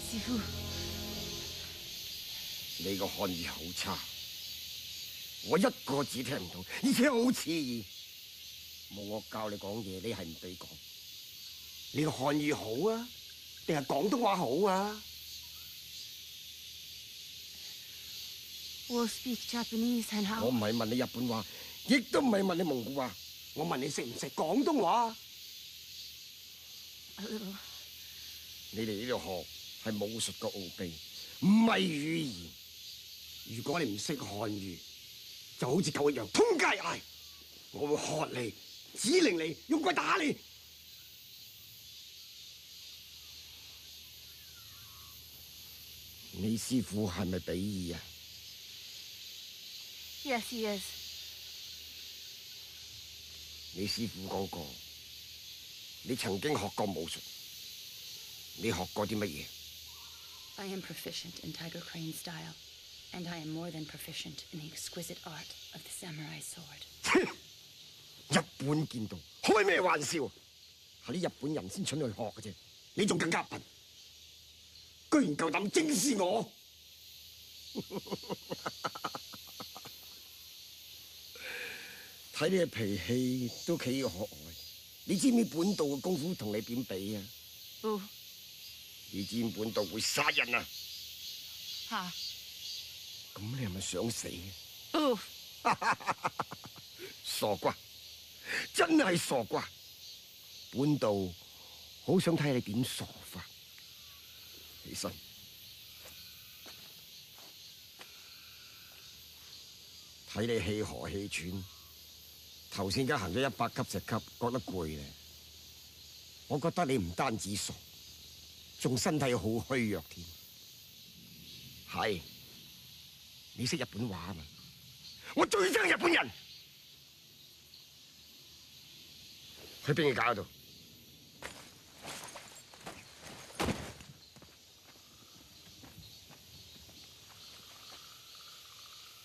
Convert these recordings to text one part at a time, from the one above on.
師傅，你個漢語好差，我一個字聽唔到，而且好刺耳。冇我教你講嘢，你係唔俾講。你個漢語好啊，定係廣東話好啊？我 speak Japanese 很好。我唔係問你日本話，亦都唔係問你蒙古話，我問你識唔識廣東話？ A little。你哋呢度學係武術嘅奧秘，唔係語言。如果你唔識漢語，就好似狗一樣通街嗌，我會喝你、指令你、用棍打你。你師傅係咪比爾啊 Yes, he is。你師傅講過，你曾經學過武術，你學過啲乜嘢 I am proficient in Tiger Crane style, and I am more than proficient in the exquisite art of the samurai sword. 日本劍道開咩玩笑？係啲日本人先蠢去學嘅啫，你仲更加笨，居然夠膽正視我！睇你嘅脾氣都幾可愛，你知唔知本道嘅功夫同你點比啊？不。你知唔知本道會殺人啊？嚇！咁你係咪想死啊？不。傻瓜，真係傻瓜！本道好想睇你點傻法。起身。睇你氣河氣喘，頭先而家行咗100級石級，覺得攰咧。我覺得你唔單止傻，仲身體好虛弱添。係，你識日本話嘛？我最憎日本人。去邊個架嗰度？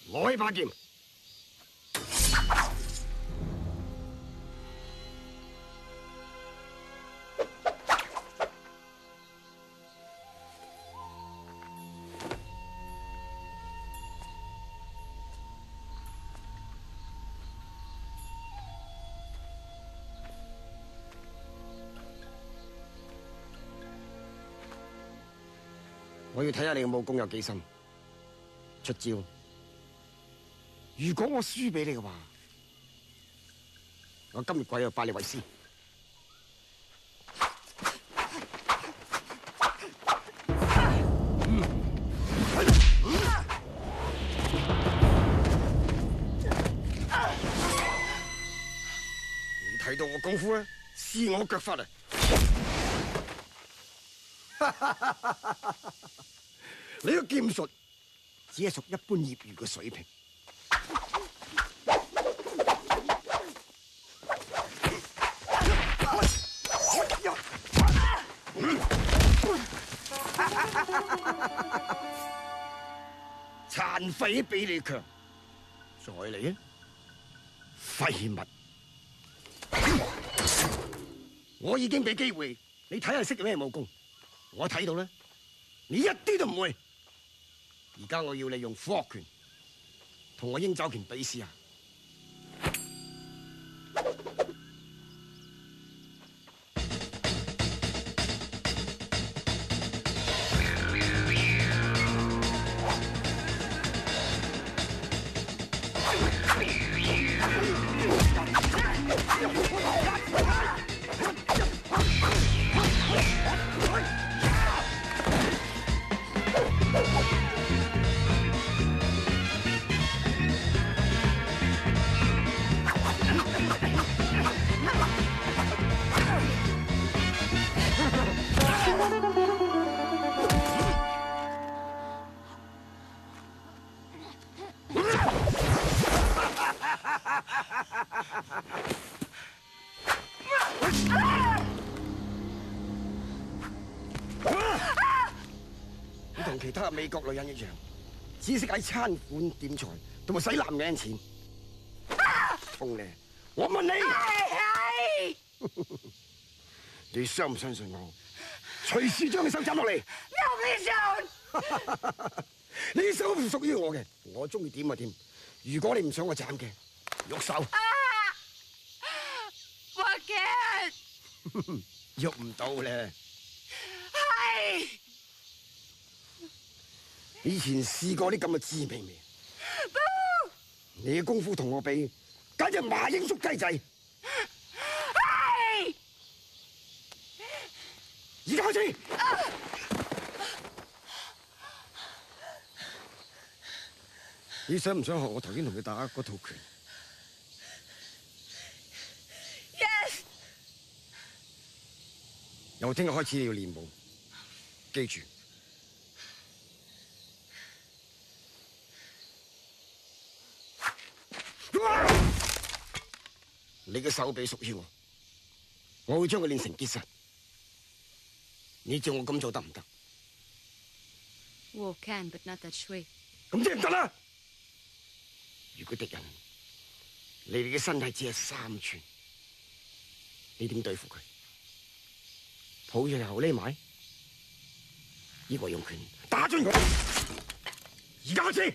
攞起把劍。我要睇下你嘅武功有幾深。出招！如果我輸俾你嘅話，我今日鬼就拜你為師。你睇到我功夫啊？試我腳法啊！你個劍術只係屬一般業餘嘅水平。殘廢比你強，再嚟啊！廢物！我已經俾機會你睇下識咩武功，我睇到啦，你一啲都唔會。而家我要你用虎鶴拳同我鷹爪拳比試下。你同其他美國女人一樣，只識喺餐館點菜同埋使男人錢。痛咧！我問你，你相唔相信我？隨時將你手斬落嚟。No, please don't! 你手唔屬於我嘅，我中意點就點。如果你唔想我斬嘅，喐手。I can't! 喐唔到咧。係。以前試過啲咁嘅滋味未？你嘅功夫同我比，簡直馬鷹捉雞仔。係。而家開始。你想唔想學我頭先同佢打嗰套拳 Yes! 由聽日開始你要練武，記住。你嘅手臂屬於我，我會將佢練成結實。你叫我咁做得唔得？ War can, but not that shui. 咁即係唔得啦！如果敵人你哋嘅身體只係3寸，你點對付佢？抱住後匿埋，呢個用拳打穿佢。而家開始。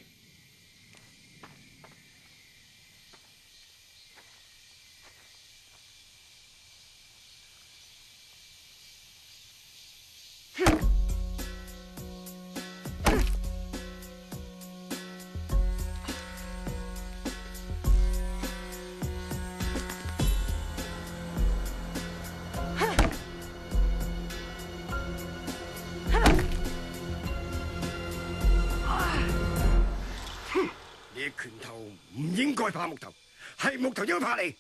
拳頭唔應該怕木頭，係木頭應該怕你。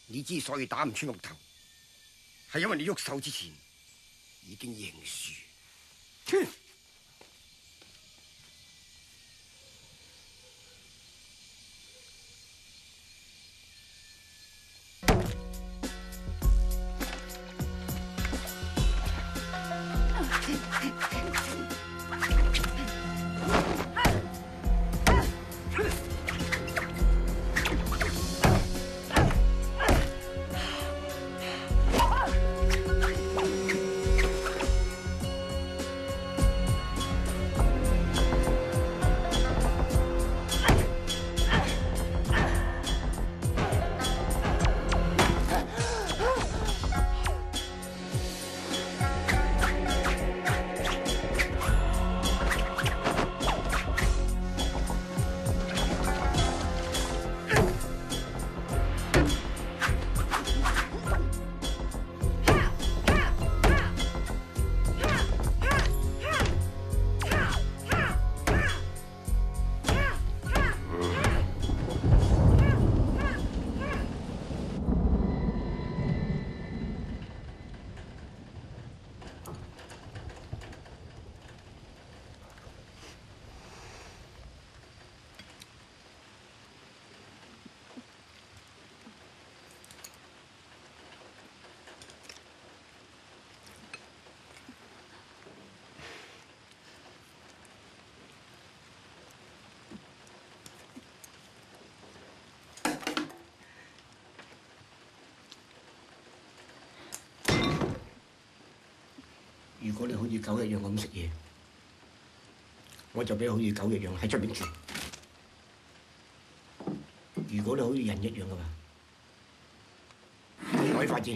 你之所以打唔穿木頭，係因為你喐手之前已經認輸。如果你好似狗一樣咁食嘢，我就俾好似狗一樣喺出邊住；如果你好似人一樣嘅話，改法子。